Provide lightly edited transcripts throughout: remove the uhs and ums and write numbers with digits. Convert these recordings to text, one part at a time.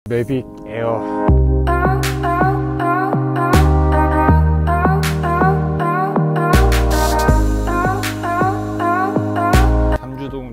매빅 에어.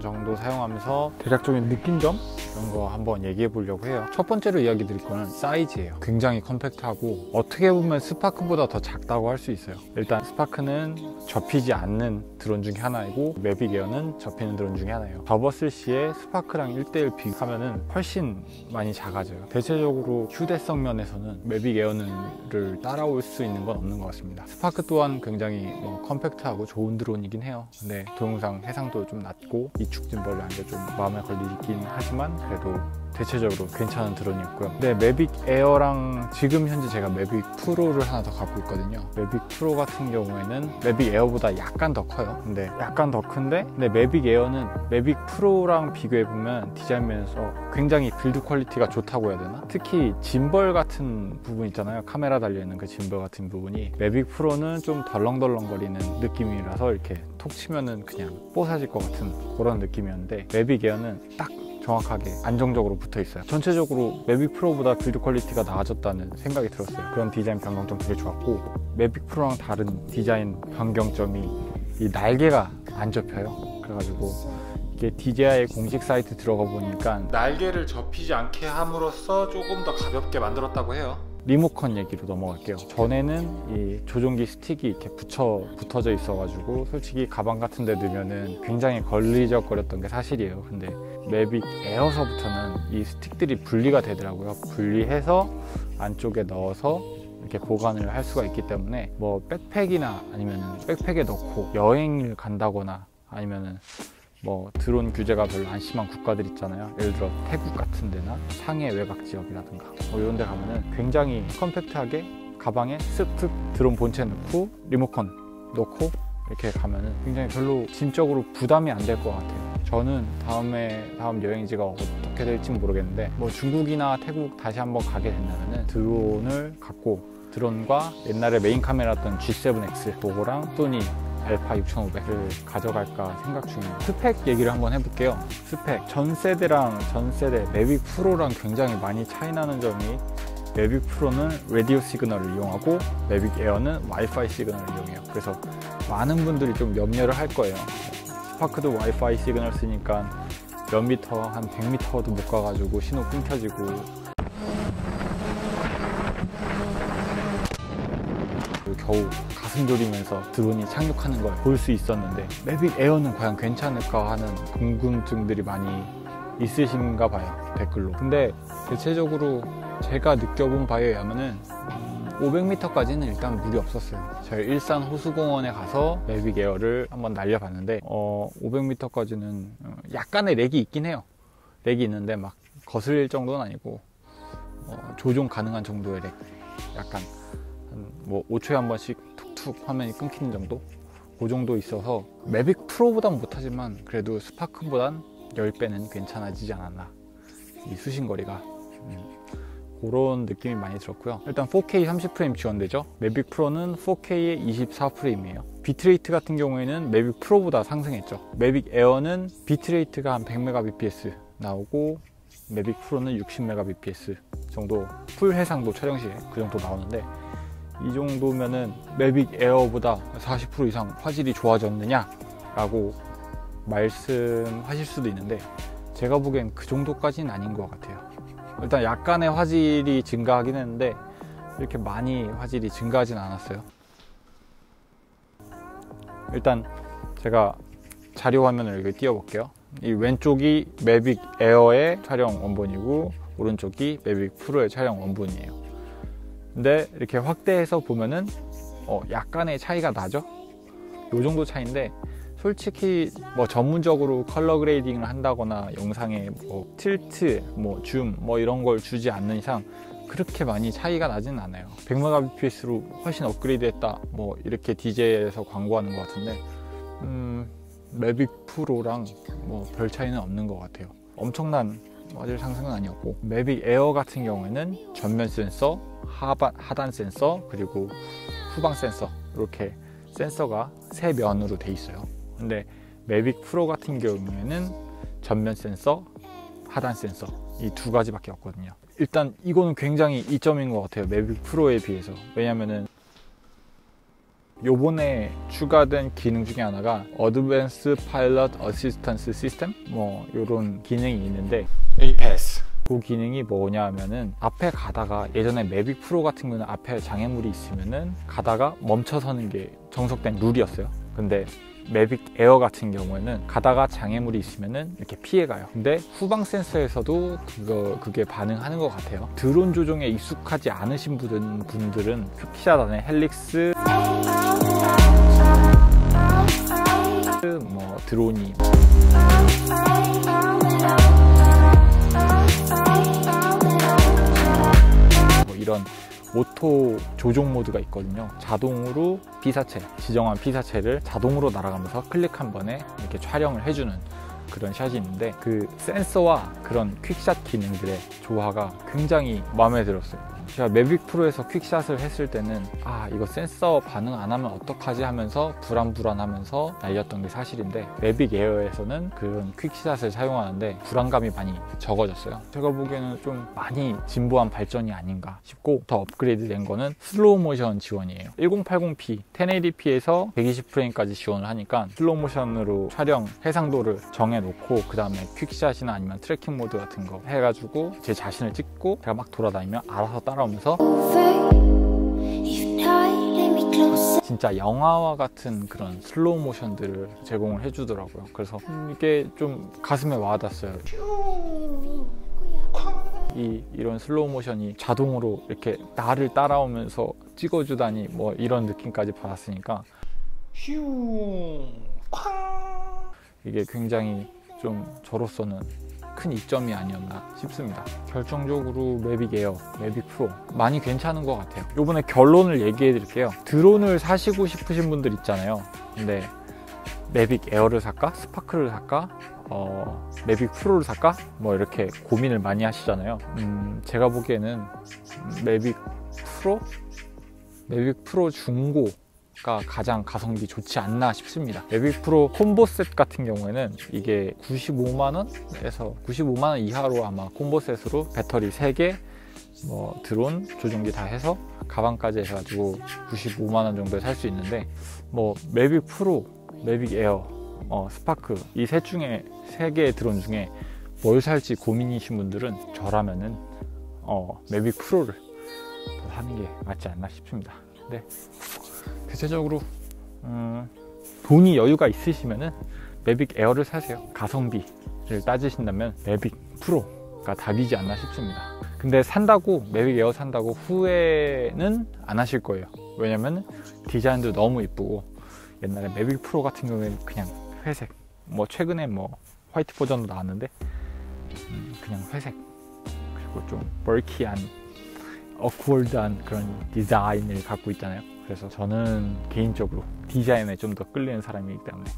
정도 사용하면서 대략적인 느낀점 이런 거 한번 얘기해 보려고 해요. 첫 번째로 이야기 드릴 거는 사이즈예요. 굉장히 컴팩트하고 어떻게 보면 스파크보다 더 작다고 할 수 있어요. 일단 스파크는 접히지 않는 드론 중에 하나이고 매빅 에어는 접히는 드론 중에 하나예요. 접었을 시에 스파크랑 1:1 비교하면 훨씬 많이 작아져요. 대체적으로 휴대성 면에서는 매빅 에어를 따라올 수 있는 건 없는 것 같습니다. 스파크 또한 굉장히 컴팩트하고 좋은 드론이긴 해요. 근데 동영상 해상도 좀 낮고 이축 짐벌이 안 게 좀 마음에 걸리긴 하지만 그래도 대체적으로 괜찮은 드론이었고요. 근데 매빅 에어랑 지금 현재 제가 매빅 프로를 하나 더 갖고 있거든요. 매빅 프로 같은 경우에는 매빅 에어보다 약간 더 커요. 근데 약간 더 큰데 매빅 에어는 매빅 프로랑 비교해보면 디자인 면에서 굉장히 빌드 퀄리티가 좋다고 해야 되나? 특히 짐벌 같은 부분 있잖아요. 카메라 달려있는 그 짐벌 같은 부분이 매빅 프로는 좀 덜렁덜렁거리는 느낌이라서 이렇게 톡 치면은 그냥 뽀사질 것 같은 그런 느낌이었는데 매빅 에어는 딱 정확하게 안정적으로 붙어 있어요. 전체적으로 매빅 프로보다 빌드 퀄리티가 나아졌다는 생각이 들었어요. 그런 디자인 변경점 되게 좋았고, 매빅 프로랑 다른 디자인 변경점이 이 날개가 안 접혀요. 그래가지고 이게 DJI 공식 사이트 들어가 보니까 날개를 접히지 않게 함으로써 조금 더 가볍게 만들었다고 해요. 리모컨 얘기로 넘어갈게요. 전에는 이 조종기 스틱이 이렇게 붙어져 있어가지고 솔직히 가방 같은 데 넣으면은 굉장히 걸리적거렸던 게 사실이에요. 근데 매빅 에어서부터는 이 스틱들이 분리가 되더라고요. 분리해서 안쪽에 넣어서 이렇게 보관을 할 수가 있기 때문에 뭐 백팩이나 아니면은 백팩에 넣고 여행을 간다거나 아니면은 뭐 드론 규제가 별로 안 심한 국가들 있잖아요. 예를 들어 태국 같은 데나 상해 외곽 지역이라든가 뭐 이런 데 가면은 굉장히 컴팩트하게 가방에 쓱쓱 드론 본체 넣고 리모컨 넣고 이렇게 가면은 굉장히 별로 짐적으로 부담이 안 될 것 같아요. 저는 다음 여행지가 어떻게 될지 모르겠는데 뭐 중국이나 태국 다시 한번 가게 된다면은 드론을 갖고 드론과 옛날에 메인 카메라였던 G7X 그거랑 소니 알파 6500을 가져갈까 생각 중이에요. 스펙 얘기를 한번 해볼게요. 스펙 전세대랑 전세대 매빅 프로랑 굉장히 많이 차이 나는 점이 매빅 프로는 라디오 시그널을 이용하고 매빅 에어는 와이파이 시그널을 이용해요. 그래서 많은 분들이 좀 염려를 할 거예요. 스파크도 와이파이 시그널 쓰니까 몇 미터, 한 100m도 못 가가지고 신호 끊겨지고 겨우 가슴 졸이면서 드론이 착륙하는 걸 볼 수 있었는데 매빅 에어는 과연 괜찮을까 하는 궁금증들이 많이 있으신가 봐요, 댓글로. 근데 대체적으로 제가 느껴본 바에 의하면은 500m까지는 일단 무리 없었어요. 저희 일산 호수공원에 가서 매빅 에어를 한번 날려봤는데 500m까지는 약간의 렉이 있긴 해요. 렉이 있는데 막 거슬릴 정도는 아니고 조종 가능한 정도의 렉, 약간 뭐 5초에 한 번씩 툭툭 화면이 끊기는 정도? 그 정도 있어서 매빅 프로보단 못하지만 그래도 스파크보단 10배는 괜찮아지지 않았나, 이 수신거리가. 그런 느낌이 많이 들었고요. 일단 4K 30프레임 지원되죠. 매빅 프로는 4K에 24프레임이에요 비트레이트 같은 경우에는 매빅 프로보다 상승했죠. 매빅 에어는 비트레이트가 한 100mbps 나오고 매빅 프로는 60mbps 정도, 풀 해상도 촬영 시에 그 정도 나오는데, 이 정도면은 매빅 에어보다 40% 이상 화질이 좋아졌느냐 라고 말씀하실 수도 있는데, 제가 보기엔 그 정도까지는 아닌 것 같아요. 일단 약간의 화질이 증가하긴 했는데 이렇게 많이 화질이 증가하진 않았어요. 일단 제가 자료 화면을 이렇게 띄워볼게요. 이 왼쪽이 매빅 에어의 촬영 원본이고 오른쪽이 매빅 프로의 촬영 원본이에요. 근데 이렇게 확대해서 보면은 약간의 차이가 나죠? 요 정도 차이인데, 솔직히 뭐 전문적으로 컬러 그레이딩을 한다거나 영상에 뭐 틸트, 뭐 줌, 뭐 이런 걸 주지 않는 이상 그렇게 많이 차이가 나진 않아요. 100mbps로 훨씬 업그레이드 했다, 뭐 이렇게 DJI에서 광고하는 것 같은데 매빅 프로랑 뭐 별 차이는 없는 것 같아요. 엄청난 화질 상승은 아니었고, 매빅 에어 같은 경우에는 전면 센서, 하단 센서, 그리고 후방 센서, 이렇게 센서가 세 면으로 돼 있어요. 근데 매빅 프로 같은 경우에는 전면 센서, 하단 센서 이 두 가지밖에 없거든요. 일단 이거는 굉장히 이점인 것 같아요, 매빅 프로에 비해서. 왜냐면은 요번에 추가된 기능 중에 하나가 Advanced Pilot Assistance System 뭐 요런 기능이 있는데, APAS 그 기능이 뭐냐 하면은 앞에 가다가, 예전에 매빅 프로 같은 경우는 앞에 장애물이 있으면은 가다가 멈춰서는 게 정석된 룰이었어요. 근데 매빅 에어 같은 경우에는 가다가 장애물이 있으면은 이렇게 피해가요. 근데 후방 센서에서도 그게 반응하는 것 같아요. 드론 조종에 익숙하지 않으신 분들은 퀵샷 안에 헬릭스 뭐 드론이 뭐 이런 오토 조종 모드가 있거든요. 자동으로 피사체, 지정한 피사체를 자동으로 날아가면서 클릭 한 번에 이렇게 촬영을 해주는 그런 샷이 있는데, 그 센서와 그런 퀵샷 기능들의 조화가 굉장히 마음에 들었어요. 제가 매빅 프로에서 퀵샷을 했을 때는 이거 센서 반응 안 하면 어떡하지 하면서 불안하면서 날렸던 게 사실인데, 매빅 에어에서는 그런 퀵샷을 사용하는데 불안감이 많이 적어졌어요. 제가 보기에는 좀 많이 진보한 발전이 아닌가 싶고, 더 업그레이드 된 거는 슬로우 모션 지원이에요. 1080p, 1080p에서 120프레임까지 지원을 하니까 슬로우 모션으로 촬영 해상도를 정해놓고 그 다음에 퀵샷이나 아니면 트래킹 모드 같은 거 해가지고 제 자신을 찍고 제가 막 돌아다니면 알아서 따라오면서 진짜 영화와 같은 그런 슬로우 모션들을 제공을 해주더라고요. 그래서 이게 좀 가슴에 와닿았어요. 이런 슬로우 모션이 자동으로 이렇게 나를 따라오면서 찍어주다니, 뭐 이런 느낌까지 받았으니까 이게 굉장히 좀 저로서는 큰 이점이 아니었나 싶습니다. 결정적으로 매빅 에어, 매빅 프로 많이 괜찮은 것 같아요. 이번에 결론을 얘기해 드릴게요. 드론을 사시고 싶으신 분들 있잖아요. 근데 매빅 에어를 살까? 스파크를 살까? 매빅 프로를 살까? 뭐 이렇게 고민을 많이 하시잖아요. 제가 보기에는 매빅 프로 중고가 가장 가성비 좋지 않나 싶습니다. 매빅 프로 콤보셋 같은 경우에는 이게 95만원에서 95만원 이하로 아마 콤보셋으로 배터리 3개, 뭐 드론 조종기 다 해서 가방까지 해가지고 95만원 정도에 살 수 있는데, 뭐 매빅 프로, 매빅 에어, 스파크 이 셋 중에 3개의 드론 중에 뭘 살지 고민이신 분들은 저라면은 매빅 프로를 하는 게 맞지 않나 싶습니다. 근데 대체적으로 돈이 여유가 있으시면은 매빅 에어를 사세요. 가성비를 따지신다면 매빅 프로가 답이지 않나 싶습니다. 근데 매빅 에어 산다고 후회는 안 하실 거예요. 왜냐면 디자인도 너무 이쁘고, 옛날에 매빅 프로 같은 경우에는 그냥 회색, 뭐 최근에 뭐 화이트 버전도 나왔는데 그냥 회색, 그리고 좀 벌키한 어쿠얼드한 그런 디자인을 갖고 있잖아요. 그래서 저는 개인적으로 디자인에 좀 더 끌리는 사람이기 때문에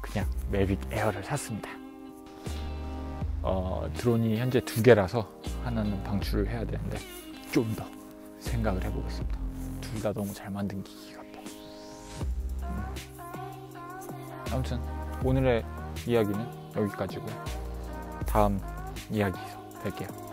그냥 매빅 에어를 샀습니다. 드론이 현재 2개라서 하나는 방출을 해야 되는데 좀 더 생각을 해보겠습니다. 둘 다 너무 잘 만든 기기 같아. 아무튼 오늘의 이야기는 여기까지고요. 다음 이야기에서 뵐게요.